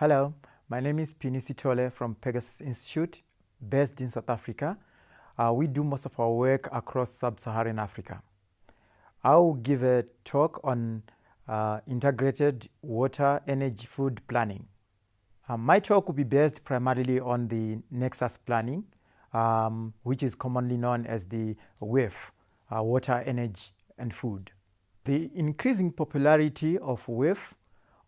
Hello, my name is Pini Sitole from Pegasus Institute, based in South Africa. We do most of our work across sub-Saharan Africa. I'll give a talk on integrated water, energy, food planning. My talk will be based primarily on the Nexus planning, which is commonly known as the WEF, water, energy, and food. The increasing popularity of WEF,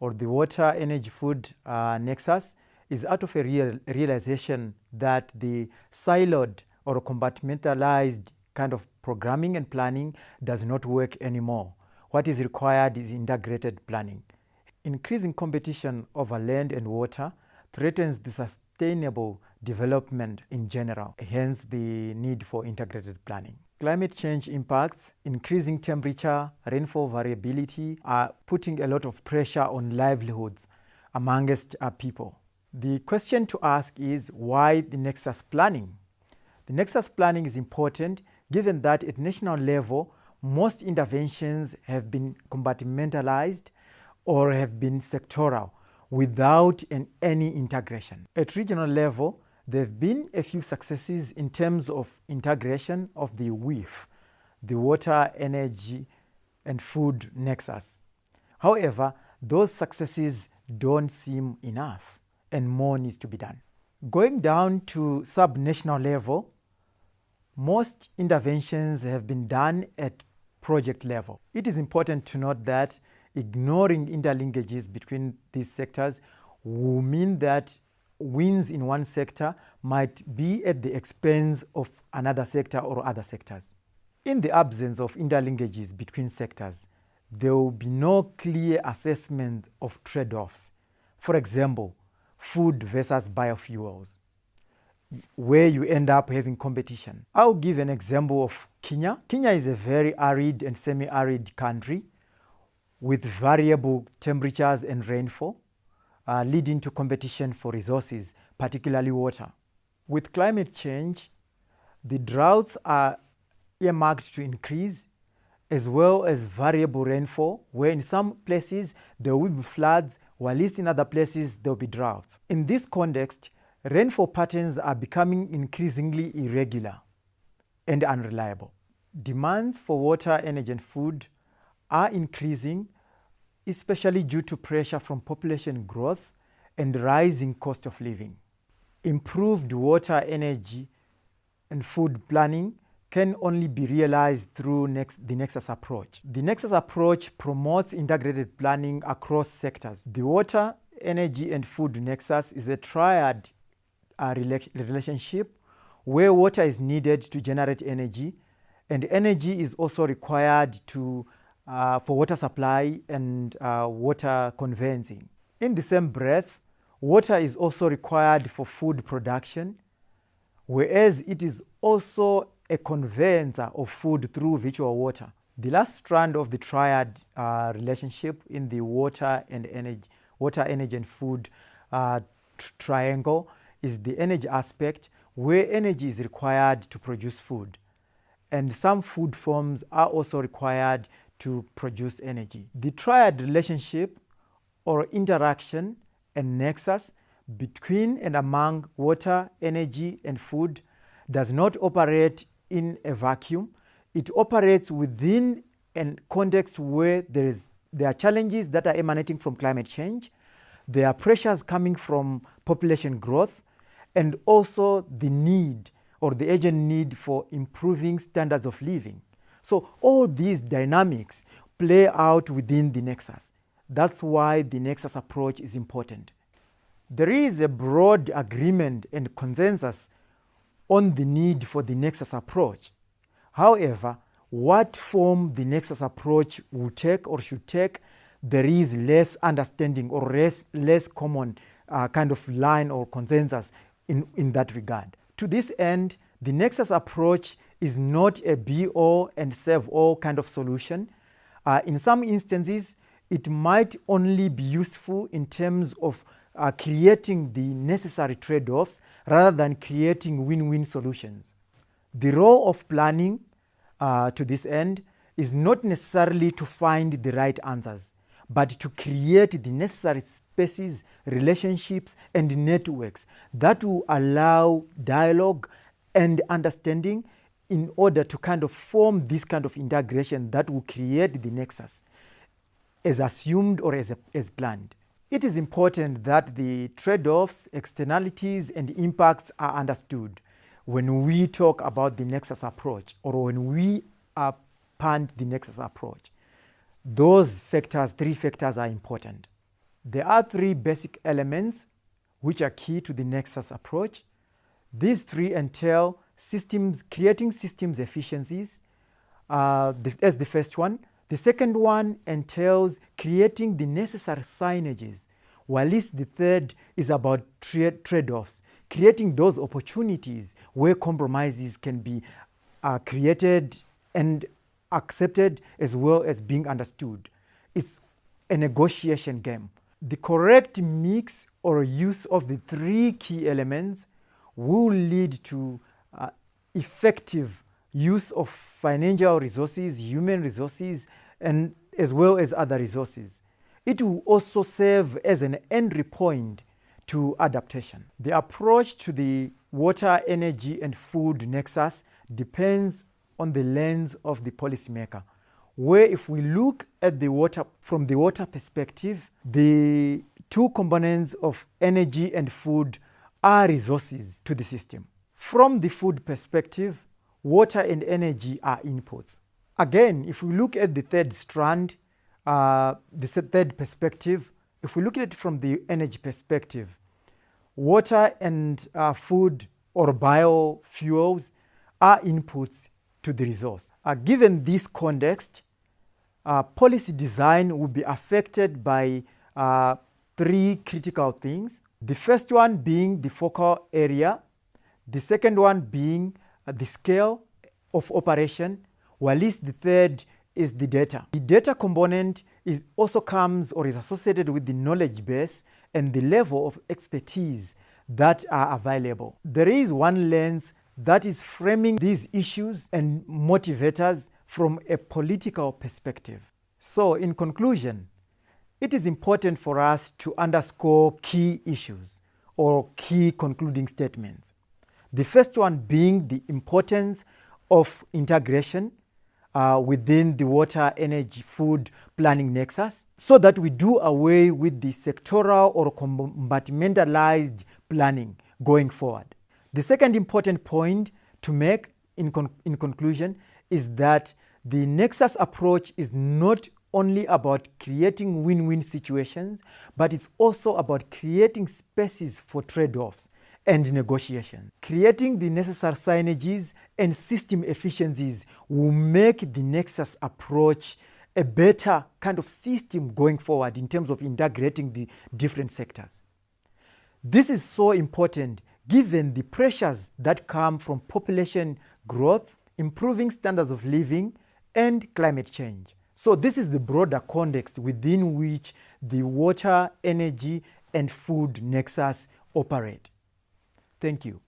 or the water, energy, food nexus, is out of a realization that the siloed or compartmentalized kind of programming and planning does not work anymore. What is required is integrated planning. Increasing competition over land and water threatens the sustainable development in general, hence the need for integrated planning. Climate change impacts, increasing temperature, rainfall variability are putting a lot of pressure on livelihoods amongst our people. The question to ask is, why the Nexus planning? The Nexus planning is important given that at national level, most interventions have been compartmentalized or have been sectoral without any integration. At regional level, there have been a few successes in terms of integration of the WEF, the water, energy, and food nexus. However, those successes don't seem enough and more needs to be done. Going down to sub-national level, most interventions have been done at project level. It is important to note that ignoring interlinkages between these sectors will mean that wins in one sector might be at the expense of another sector or other sectors. In the absence of interlinkages between sectors, there will be no clear assessment of trade-offs. For example, food versus biofuels, where you end up having competition. I'll give an example of Kenya. Kenya is a very arid and semi-arid country with variable temperatures and rainfall, leading to competition for resources, particularly water. With climate change, the droughts are earmarked to increase, as well as variable rainfall, where in some places there will be floods, while in other places there will be droughts. In this context, rainfall patterns are becoming increasingly irregular and unreliable. Demands for water, energy, and food are increasing, especially due to pressure from population growth and rising cost of living. Improved water, energy, and food planning can only be realized through the Nexus approach. The Nexus approach promotes integrated planning across sectors. The water, energy, and food nexus is a triad relationship where water is needed to generate energy, and energy is also required for water supply and water conveying. In the same breath, water is also required for food production, whereas it is also a conveyancer of food through virtual water. The last strand of the triad relationship in the water, energy, and food triangle is the energy aspect, where energy is required to produce food. And some food forms are also required to produce energy. The triad relationship or interaction and nexus between and among water, energy, and food does not operate in a vacuum. It operates within a context where there are challenges that are emanating from climate change, there are pressures coming from population growth, and also the need or the urgent need for improving standards of living. So all these dynamics play out within the nexus. That's why the nexus approach is important. There is a broad agreement and consensus on the need for the nexus approach. However, what form the nexus approach will take or should take, there is less understanding or less common kind of line or consensus in that regard. To this end, the nexus approach is not a be-all and save-all kind of solution. In some instances, it might only be useful in terms of creating the necessary trade-offs rather than creating win-win solutions. The role of planning to this end is not necessarily to find the right answers, but to create the necessary spaces, relationships, and networks that will allow dialogue and understanding in order to kind of form this kind of integration that will create the nexus as assumed or as planned. It is important that the trade-offs, externalities, and impacts are understood when we talk about the nexus approach or when we append the nexus approach. Those factors, 3 factors, are important. There are 3 basic elements which are key to the nexus approach. These 3 entail creating systems efficiencies as the first one. The second one entails creating the necessary signages, while the third is about trade-offs, creating those opportunities where compromises can be created and accepted as well as being understood. It's a negotiation game. The correct mix or use of the 3 key elements will lead to effective use of financial resources, human resources, and as well as other resources. It will also serve as an entry point to adaptation. The approach to the water, energy, and food nexus depends on the lens of the policymaker, where if we look at the water from the water perspective, the 2 components of energy and food are resources to the system. From the food perspective, water and energy are inputs. Again, if we look at the third strand, the third perspective, if we look at it from the energy perspective, water and food or biofuels are inputs to the resource. Given this context, policy design will be affected by 3 critical things. The first one being the focal area, the second one being the scale of operation, while the third is the data. The data component also comes or is associated with the knowledge base and the level of expertise that are available. There is one lens that is framing these issues and motivators from a political perspective. So in conclusion, it is important for us to underscore key issues or key concluding statements. The first one being the importance of integration within the water, energy, food planning nexus so that we do away with the sectoral or compartmentalized planning going forward. The second important point to make in conclusion is that the nexus approach is not only about creating win-win situations, but it's also about creating spaces for trade-offs and negotiation. Creating the necessary signages and system efficiencies will make the nexus approach a better kind of system going forward in terms of integrating the different sectors. This is so important given the pressures that come from population growth, improving standards of living, and climate change. So this is the broader context within which the water, energy, and food nexus operate. Thank you.